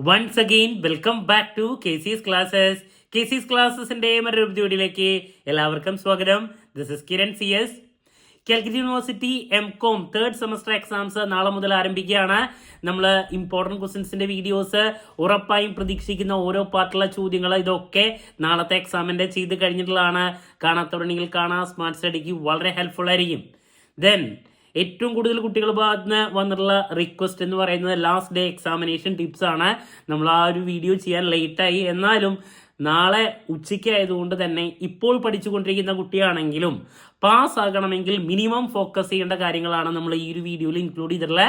Once again welcome back to KC's classes. KC's ക്ലാസ്സസിന്റെ മറ്റൊരു വീഡിയോയിലേക്ക് എല്ലാവർക്കും സ്വാഗതം. This is Kiran CS. Calicut university M.Com third semester exams നാളെ മുതൽ ആരംഭിക്കുകയാണ്. നമ്മൾ ഇമ്പോർട്ടൻറ്റ് ക്വസ്റ്റ്യൻസിന്റെ വീഡിയോസ് ഉറപ്പായും പ്രതീക്ഷിക്കുന്ന ഓരോ പാർട്ടിലുള്ള ചോദ്യങ്ങൾ ഇതൊക്കെ നാളത്തെ എക്സാമിന്റെ ചെയ്ത് കഴിഞ്ഞിട്ടുള്ളതാണ്. കാണാത്തവരുണ്ടെങ്കിൽ കാണാം. സ്മാർട്ട് സ്റ്റഡിക്ക് വളരെ ഹെൽപ്ഫുൾ ആയിരിക്കും. ദെൻ ഏറ്റവും കൂടുതൽ കുട്ടികൾ ഭാഗത്തുനിന്ന് വന്നിട്ടുള്ള റിക്വസ്റ്റ് എന്ന് പറയുന്നത് ലാസ്റ്റ് ഡേ എക്സാമിനേഷൻ ടിപ്സ് ആണ്. നമ്മൾ ആ ഒരു വീഡിയോ ചെയ്യാൻ ലേറ്റായി, എന്നാലും നാളെ ഉച്ചയ്ക്ക് ആയതുകൊണ്ട് തന്നെ ഇപ്പോൾ പഠിച്ചുകൊണ്ടിരിക്കുന്ന കുട്ടിയാണെങ്കിലും പാസ് ആകണമെങ്കിൽ മിനിമം ഫോക്കസ് ചെയ്യേണ്ട കാര്യങ്ങളാണ് നമ്മൾ ഈ ഒരു വീഡിയോയിൽ ഇൻക്ലൂഡ് ചെയ്തിട്ടുള്ള.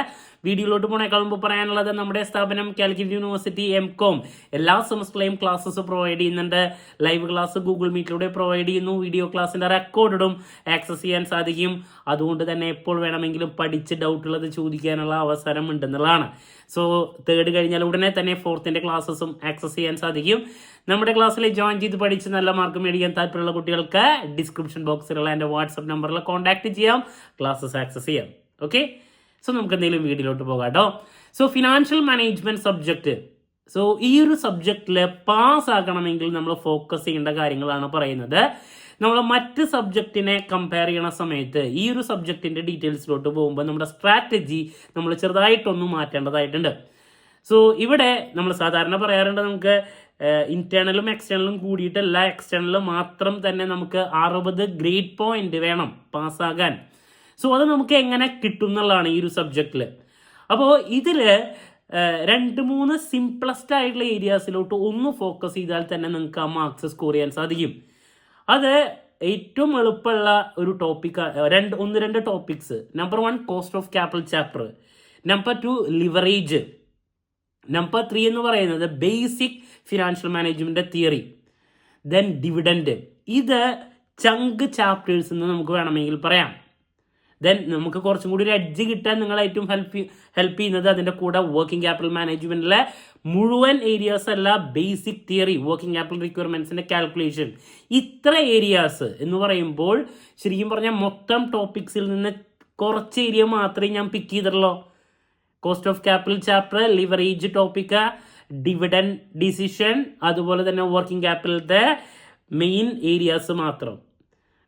വീഡിയോയിലോട്ട് പോണേക്കാൾ മുമ്പ് പറയാനുള്ളത്, നമ്മുടെ സ്ഥാപനം കാലിക്കറ്റ് യൂണിവേഴ്സിറ്റി M.Com എല്ലാ സെമസ്റ്ററിലെയും ക്ലാസ്സസ് പ്രൊവൈഡ് ചെയ്യുന്നുണ്ട്. ലൈവ് ക്ലാസ് ഗൂഗിൾ മീറ്റിലൂടെ പ്രൊവൈഡ് ചെയ്യുന്നു. വീഡിയോ ക്ലാസ്സിന്റെ റെക്കോർഡും ആക്സസ് ചെയ്യാൻ സാധിക്കും. അതുകൊണ്ട് തന്നെ എപ്പോൾ വേണമെങ്കിലും പഠിച്ച് ഡൗട്ടുള്ളത് ചോദിക്കാനുള്ള അവസരം ഉണ്ടെന്നുള്ളതാണ്. സോ തേർഡ് കഴിഞ്ഞാൽ ഉടനെ തന്നെ ഫോർത്തിന്റെ ക്ലാസ്സസും ആക്സസ് ചെയ്യാൻ സാധിക്കും. നമ്മുടെ ക്ലാസ്സിൽ ജോയിൻ ചെയ്ത് പഠിച്ച് നല്ല മാർക്ക് മേടിക്കാൻ താല്പര്യമുള്ള കുട്ടികൾക്ക് ഡിസ്ക്രിപ്ഷൻ ബോക്സിലുള്ള എൻ്റെ വാട്സപ്പ് നമ്പറിൽ കോൺടാക്ട് ചെയ്യാം, ക്ലാസ്സസ് ആക്സസ് ചെയ്യാം. ഓക്കെ, സോ നമുക്ക് എന്തെങ്കിലും വീഡിയോയിലോട്ട് പോകാം കേട്ടോ. So financial management subject. So ഈ ഒരു സബ്ജക്റ്റിൽ പാസ് ആകണമെങ്കിൽ നമ്മൾ ഫോക്കസ് ചെയ്യേണ്ട കാര്യങ്ങളാണ് പറയുന്നത്. നമ്മൾ മറ്റ് സബ്ജക്റ്റിനെ കമ്പയർ ചെയ്യണ സമയത്ത് ഈ ഒരു സബ്ജക്റ്റിന്റെ ഡീറ്റെയിൽസിലോട്ട് പോകുമ്പോൾ നമ്മുടെ സ്ട്രാറ്റജി നമ്മൾ ചെറുതായിട്ടൊന്നും മാറ്റേണ്ടതായിട്ടുണ്ട്. സോ ഇവിടെ നമ്മൾ സാധാരണ പറയാറുണ്ട്, നമുക്ക് ഇന്റേണലും എക്സ്റ്റേണലും കൂടിയിട്ടല്ല, എക്സ്റ്റേണൽ മാത്രം തന്നെ നമുക്ക് 60 ഗ്രേഡ് പോയിന്റ് വേണം പാസ്സാകാൻ. സോ അത് നമുക്ക് എങ്ങനെ കിട്ടും എന്നുള്ളതാണ് ഈ ഒരു സബ്ജക്റ്റിൽ. അപ്പോൾ ഇതിൽ 2-3 സിംപ്ലസ്റ്റ് ആയിട്ടുള്ള ഏരിയാസിലോട്ട് ഒന്ന് ഫോക്കസ് ചെയ്താൽ തന്നെ നിങ്ങൾക്ക് ആ മാർക്സ് സ്കോർ ചെയ്യാൻ സാധിക്കും. അത് ഏറ്റവും എളുപ്പമുള്ള ഒരു topic, 1-2 topics. Number 1 cost of capital chapter, number 2 leverage, number 3 എന്ന് പറയുന്നത് basic financial management theory, then dividend. ഇത് ചങ്ക് ചാപ്റ്റേഴ്സ് എന്ന് നമുക്ക് വേണമെങ്കിൽ പറയാം. ദെൻ നമുക്ക് കുറച്ചും കൂടി ഒരു എഡ്ജ് കിട്ടാൻ നിങ്ങൾ ഏറ്റവും ഹെൽപ്പ് ചെയ്യുന്നത് അതിൻ്റെ കൂടെ വർക്കിംഗ് ക്യാപിറ്റൽ മാനേജ്മെന്റിലെ മുഴുവൻ ഏരിയാസ് അല്ല, ബേസിക് തിയറി, വർക്കിംഗ് ക്യാപിറ്റൽ റിക്വയർമെന്റ്സിന്റെ കാൽക്കുലേഷൻ, ഇത്ര ഏരിയാസ് എന്ന് പറയുമ്പോൾ ശരിക്കും പറഞ്ഞാൽ മൊത്തം ടോപ്പിക്സിൽ നിന്ന് കുറച്ച് ഏരിയ മാത്രമേ ഞാൻ പിക്ക് ചെയ്തിട്ടുള്ളൂ. Cost of capital chapter, leverage topic, dividend decision, അതുപോലെ തന്നെ വർക്കിംഗ് ക്യാപിറ്റലിന്റെ മെയിൻ ഏരിയാസ് മാത്രം,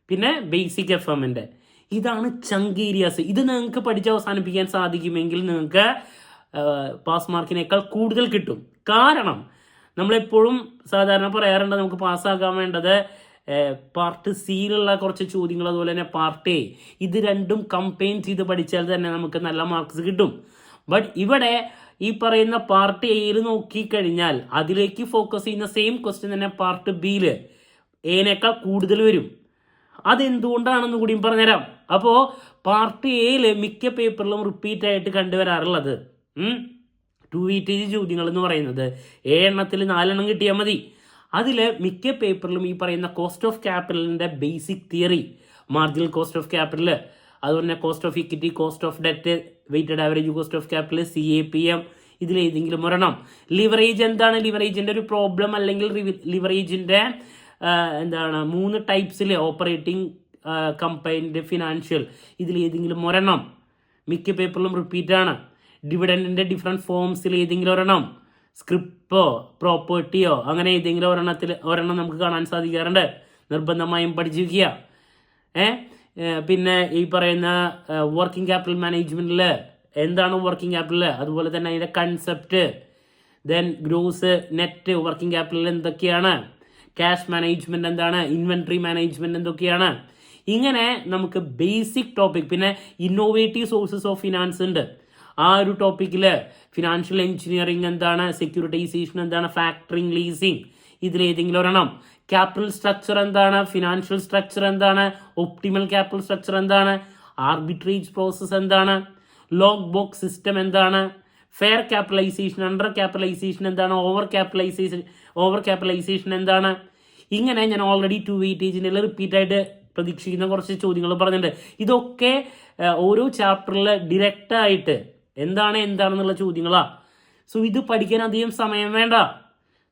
പിന്നെ ബേസിക് FM-ന്റെ. ഇതാണ് ചങ്ക് ഏരിയാസ്. ഇത് നിങ്ങൾക്ക് പഠിച്ച് അവസാനിപ്പിക്കാൻ സാധിക്കുമെങ്കിൽ നിങ്ങൾക്ക് പാസ് മാർക്കിനേക്കാൾ കൂടുതൽ കിട്ടും. കാരണം നമ്മളെപ്പോഴും സാധാരണ പറയാറുണ്ട്, നമുക്ക് പാസ്സാകാൻ വേണ്ടത് പാർട്ട് സിയിലുള്ള കുറച്ച് ചോദ്യങ്ങൾ, അതുപോലെ തന്നെ പാർട്ട് A, ഇത് രണ്ടും കമ്പൈൻ ചെയ്ത് പഠിച്ചാൽ തന്നെ നമുക്ക് നല്ല മാർക്സ് കിട്ടും. ബട്ട് ഇവിടെ ഈ പറയുന്ന പാർട്ട് എയിൽ നോക്കിക്കഴിഞ്ഞാൽ അതിലേക്ക് ഫോക്കസ് ചെയ്യുന്ന സെയിം ക്വസ്റ്റ്യൻ തന്നെ പാർട്ട് ബിയിൽ എനേക്കാൾ കൂടുതൽ വരും. അതെന്തുകൊണ്ടാണെന്ന് കൂടിയും പറഞ്ഞുതരാം. അപ്പോൾ പാർട്ട് എയിൽ മിക്ക പേപ്പറിലും റിപ്പീറ്റ് ആയിട്ട് കണ്ടുവരാറുള്ളത് 2 വെയിറ്റേജ് ചോദ്യങ്ങൾ എന്ന് പറയുന്നത് 7 എണ്ണത്തിൽ 4 എണ്ണം കിട്ടിയാൽ മതി. അതിൽ മിക്ക പേപ്പറിലും ഈ പറയുന്ന കോസ്റ്റ് ഓഫ് ക്യാപിറ്റലിന്റെ basic theory, marginal cost of capital, അതുപോലെ തന്നെ cost of equity, cost of debt, weighted average cost of capital, CAPM, ഇതിലേതെങ്കിലും ഒരെണ്ണം. ലിവറേജ് എന്താണ്, ലിവറേജിന്റെ ഒരു പ്രോബ്ലം അല്ലെങ്കിൽ ലിവറേജിന്റെ 3 ടൈപ്സിൽ, ഓപ്പറേറ്റിംഗ്, കമ്പൈൻഡ്, ഫിനാൻഷ്യൽ, ഇതിലേതെങ്കിലും ഒരെണ്ണം മിക്ക പേപ്പറിലും റിപ്പീറ്റ് ആണ്. ഡിവിഡൻഡിന്റെ ഡിഫറെന്റ് ഫോംസിൽ ഏതെങ്കിലും ഒരെണ്ണം, സ്ക്രിപ്പോ പ്രോപ്പർട്ടിയോ അങ്ങനെ ഏതെങ്കിലും ഒരെണ്ണം നമുക്ക് കാണാൻ സാധിക്കാറുണ്ട്. നിർബന്ധമായും പഠിച്ചു വയ്ക്കുക. പിന്നെ ഈ പറയുന്ന വർക്കിംഗ് ക്യാപിറ്റൽ മാനേജ്മെന്റിൽ എന്താണ് വർക്കിംഗ് ക്യാപിറ്റൽ, അതുപോലെ തന്നെ അതിന്റെ concept, then gross, net, working capital എന്തൊക്കെയാണ്, ക്യാഷ് മാനേജ്മെന്റ് എന്താണ്, ഇൻവെന്ററി മാനേജ്മെന്റ് എന്തൊക്കെയാണ്. ഇങ്ങനെ നമുക്ക് ബേസിക് ടോപ്പിക്, പിന്നെ ഇന്നോവേറ്റീവ് സോഴ്സസ് ഓഫ് ഫിനാൻസ് ഉണ്ട്. ആ ഒരു ടോപ്പിക്കിൽ ഫിനാൻഷ്യൽ എഞ്ചിനീയറിംഗ് എന്താണ്, സെക്യൂരിറ്റൈസേഷൻ എന്താണ്, ഫാക്ടറിംഗ്, ലീസിങ്, ഇതിലേതെങ്കിലും ഒരെണ്ണം. ക്യാപിറ്റൽ സ്ട്രക്ചർ എന്താണ്, ഫിനാൻഷ്യൽ സ്ട്രക്ചർ എന്താണ്, ഒപ്റ്റിമൽ ക്യാപിറ്റൽ സ്ട്രക്ചർ എന്താണ്, ആർബിട്രേജ് പ്രോസസ് എന്താണ്, ലോഗ് ബോക്സ് സിസ്റ്റം എന്താണ്, ഫെയർ ക്യാപിറ്റലൈസേഷൻ, അണ്ടർ ക്യാപിറ്റലൈസേഷൻ എന്താണ്, ഓവർ ക്യാപിറ്റലൈസേഷൻ എന്താണ്. ഇങ്ങനെ ഞാൻ ഓൾറെഡി 2 വെയിറ്റേജിൻ്റെ റിപ്പീറ്റ് ആയിട്ട് പ്രതീക്ഷിക്കുന്ന കുറച്ച് ചോദ്യങ്ങൾ പറഞ്ഞിട്ടുണ്ട്. ഇതൊക്കെ ഓരോ ചാപ്റ്ററിൽ ഡയറക്റ്റ് ആയിട്ട് എന്താണെന്നുള്ള ചോദ്യങ്ങളാണ്. സോ ഇത് പഠിക്കാൻ അധികം സമയം വേണ്ട.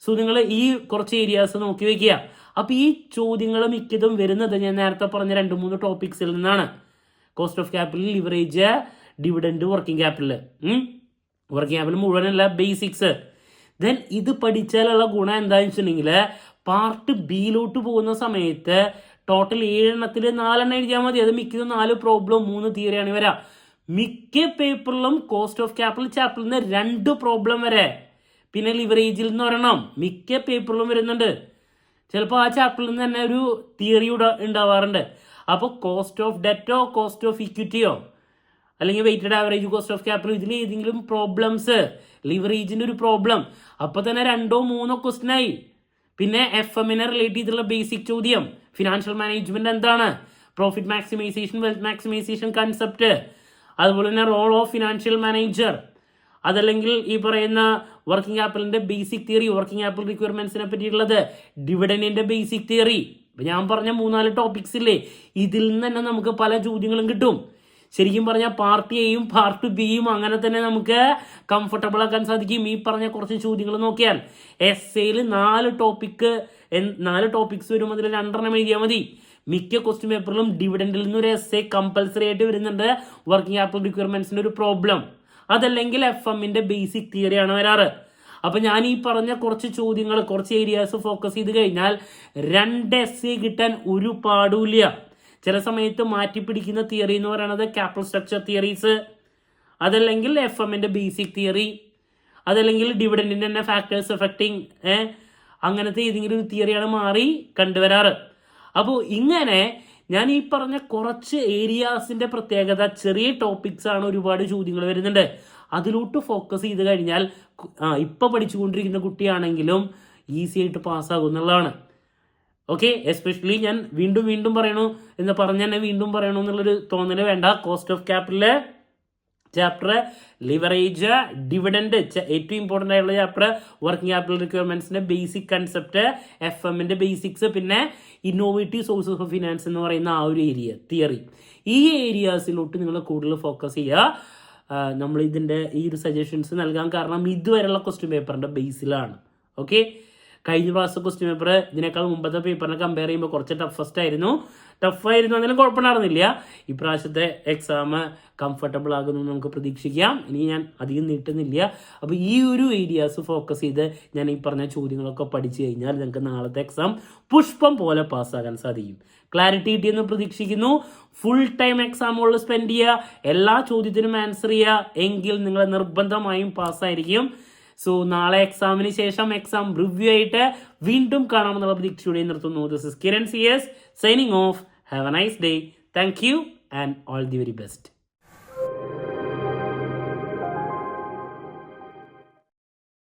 സോ നിങ്ങൾ ഈ കുറച്ച് ഏരിയാസ് നോക്കി വെക്കുക. അപ്പോൾ ഈ ചോദ്യങ്ങൾ മിക്കതും വരുന്നത് ഞാൻ നേരത്തെ പറഞ്ഞ 2-3 ടോപ്പിക്സിൽ നിന്നാണ്. Cost of capital, leverage, dividend, working capital. Working capital മുഴുവനല്ല, ബേസിക്സ്. ദെൻ ഇത് പഠിച്ചാലുള്ള ഗുണം എന്താണെന്ന് വെച്ചിട്ടുണ്ടെങ്കിൽ പാർട്ട് ബിയിലോട്ട് പോകുന്ന സമയത്ത് ടോട്ടൽ 7 എണ്ണത്തിൽ 4 എണ്ണം എഴുതിയാൽ മതി. അത് മിക്കതും 4 പ്രോബ്ലം 3 തിയറിയാണ് വരാം. മിക്ക പേപ്പറിലും കോസ്റ്റ് ഓഫ് ക്യാപിറ്റൽ ചാപ്റ്ററിൽ നിന്ന് 2 പ്രോബ്ലം വരെ, പിന്നെ ലിവറേജിൽ നിന്ന് ഒരെണ്ണം മിക്ക പേപ്പറിലും വരുന്നുണ്ട്. ചിലപ്പോൾ ആ ചാപ്റ്ററിൽ നിന്ന് തന്നെ ഒരു തിയറി ഉണ്ടാവാറുണ്ട്. അപ്പോൾ കോസ്റ്റ് ഓഫ് ഡെറ്റോ കോസ്റ്റ് ഓഫ് ഇക്വിറ്റിയോ അല്ലെങ്കിൽ weighted average cost of capital ഇതിൽ ഏതെങ്കിലും പ്രോബ്ലംസ്, ലിവറേജിൻ്റെ ഒരു പ്രോബ്ലം, അപ്പോൾ തന്നെ 2 or 3 ക്വസ്റ്റ്യനായി. പിന്നെ FM-നെ റിലേറ്റ് ചെയ്തിട്ടുള്ള ബേസിക് ചോദ്യം, ഫിനാൻഷ്യൽ മാനേജ്മെന്റ് എന്താണ്, profit maximisation, wealth maximisation concept, അതുപോലെ തന്നെ റോൾ ഓഫ് ഫിനാൻഷ്യൽ മാനേജർ, അതല്ലെങ്കിൽ ഈ പറയുന്ന വർക്കിംഗ് ക്യാപിറ്റലിന്റെ ബേസിക് തിയറി, വർക്കിംഗ് ക്യാപിറ്റൽ റിക്വയർമെന്റ്സിനെ പറ്റിയിട്ടുള്ളത്, ഡിവിഡൻഡിന്റെ ബേസിക് തിയറി. ഇപ്പം ഞാൻ പറഞ്ഞ 3-4 ടോപ്പിക്സ് ഇല്ലേ, ഇതിൽ നിന്ന് തന്നെ നമുക്ക് പല ചോദ്യങ്ങളും കിട്ടും. ശരിക്കും പറഞ്ഞാൽ പാർട്ട് എയും പാർട്ട് ബിയും അങ്ങനെ തന്നെ നമുക്ക് കംഫർട്ടബിൾ ആക്കാൻ സാധിക്കും. ഈ പറഞ്ഞ കുറച്ച് ചോദ്യങ്ങൾ നോക്കിയാൽ എസ്സേയിൽ 4 ടോപ്പിക്സ് വരും, അതിൽ 2 എണ്ണം എഴുതിയാൽ മതി. മിക്ക ക്വസ്റ്റ്യൻ പേപ്പറിലും ഡിവിഡൻഡിൽ നിന്ന് ഒരു എസ്സേ കമ്പൽസറി ആയിട്ട് വരുന്നുണ്ട്, വർക്കിംഗ് ക്യാപിറ്റൽ റിക്വയർമെന്റ്സിന്റെ ഒരു പ്രോബ്ലം, അതല്ലെങ്കിൽ FM-ന്റെ ബേസിക് തിയറിയാണ് വരാറ്. അപ്പൊ ഞാൻ ഈ പറഞ്ഞ കുറച്ച് ചോദ്യങ്ങൾ, കുറച്ച് ഏരിയാസ് ഫോക്കസ് ചെയ്ത് കഴിഞ്ഞാൽ 2 എസ്സേ കിട്ടാൻ ഒരു പാടുമില്ല. ചില സമയത്ത് മാറ്റിപ്പിടിക്കുന്ന തിയറി എന്ന് പറയുന്നത് ക്യാപിറ്റൽ സ്ട്രക്ചർ തിയറീസ്, അതല്ലെങ്കിൽ FM-ന്റെ ബേസിക് തിയറി, അതല്ലെങ്കിൽ ഡിവിഡൻഡിന്റെ തന്നെ ഫാക്ടേഴ്സ് എഫക്റ്റിംഗ്, അങ്ങനത്തെ ഏതെങ്കിലും ഒരു തിയറിയാണ് മാറി കണ്ടുവരാറ്. അപ്പോൾ ഇങ്ങനെ ഞാൻ ഈ പറഞ്ഞ കുറച്ച് ഏരിയാസിന്റെ പ്രത്യേകത, ചെറിയ ടോപ്പിക്സ് ആണ്, ഒരുപാട് ചോദ്യങ്ങൾ വരുന്നുണ്ട്. അതിലോട്ട് ഫോക്കസ് ചെയ്ത് കഴിഞ്ഞാൽ ഇപ്പം പഠിച്ചുകൊണ്ടിരിക്കുന്ന കുട്ടിയാണെങ്കിലും ഈസി ആയിട്ട് പാസ്സാകും എന്നുള്ളതാണ്. ഓക്കെ, എസ്പെഷ്യലി ഞാൻ വീണ്ടും പറയണു എന്ന് പറഞ്ഞ് തന്നെ വീണ്ടും പറയണു എന്നുള്ളൊരു തോന്നൽ വേണ്ട. Cost of capital chapter, leverage, dividend ഏറ്റവും ഇമ്പോർട്ടൻ്റ് ആയിട്ടുള്ള ചാപ്റ്റർ, വർക്കിംഗ് ക്യാപിറ്റൽ റിക്വയർമെന്റ്സിന്റെ ബേസിക് കൺസെപ്റ്റ്, FM-ന്റെ ബേസിക്സ്, പിന്നെ ഇന്നോവേറ്റീവ് സോഴ്സസ് ഓഫ് ഫിനാൻസ് എന്ന് പറയുന്ന ആ ഒരു ഏരിയ തിയറി. ഈ ഏരിയാസിലോട്ട് നിങ്ങൾ കൂടുതൽ ഫോക്കസ് ചെയ്യുക. നമ്മൾ ഇതിൻ്റെ ഈ ഒരു സജഷൻസ് നൽകാൻ കാരണം ഇതുവരെയുള്ള ക്വസ്റ്റ്യൻ പേപ്പറിന്റെ ബേസിലാണ്. ഓക്കെ, കഴിഞ്ഞ പ്രാവശ്യത്തെ ക്വസ്റ്റ്യൻ പേപ്പർ ഇതിനേക്കാൾ മുമ്പത്തെ പേപ്പറിനെ കമ്പയർ ചെയ്യുമ്പോൾ കുറച്ച് ടഫായിരുന്നു എന്നാലും കുഴപ്പമുണ്ടായിരുന്നില്ല. ഇപ്രാവശ്യത്തെ എക്സാം കംഫർട്ടബിൾ ആകുന്നു നമുക്ക് പ്രതീക്ഷിക്കാം. ഇനി ഞാൻ അധികം നീട്ടുന്നില്ല. അപ്പോൾ ഈ ഒരു ഏരിയാസ് ഫോക്കസ് ചെയ്ത് ഞാൻ ഈ പറഞ്ഞ ചോദ്യങ്ങളൊക്കെ പഠിച്ചു കഴിഞ്ഞാൽ നിങ്ങൾക്ക് നാളത്തെ എക്സാം പുഷ്പം പോലെ പാസ്സാകാൻ സാധിക്കും. ക്ലാരിറ്റി കിട്ടിയെന്ന് പ്രതീക്ഷിക്കുന്നു. ഫുൾ ടൈം എക്സാമുകളിൽ സ്പെൻഡ് ചെയ്യുക, എല്ലാ ചോദ്യത്തിനും ആൻസർ ചെയ്യുക, എങ്കിൽ നിങ്ങൾ നിർബന്ധമായും പാസ്സായിരിക്കും. സോ നാളെ എക്സാമിന് ശേഷം എക്സാം റിവ്യൂ ആയിട്ട് വീണ്ടും കാണാമെന്നുള്ള പ്രതീക്ഷയോടെ നിർത്തുന്നു. This is Kiran CS signing off. Have a nice day. Thank you and all the very best.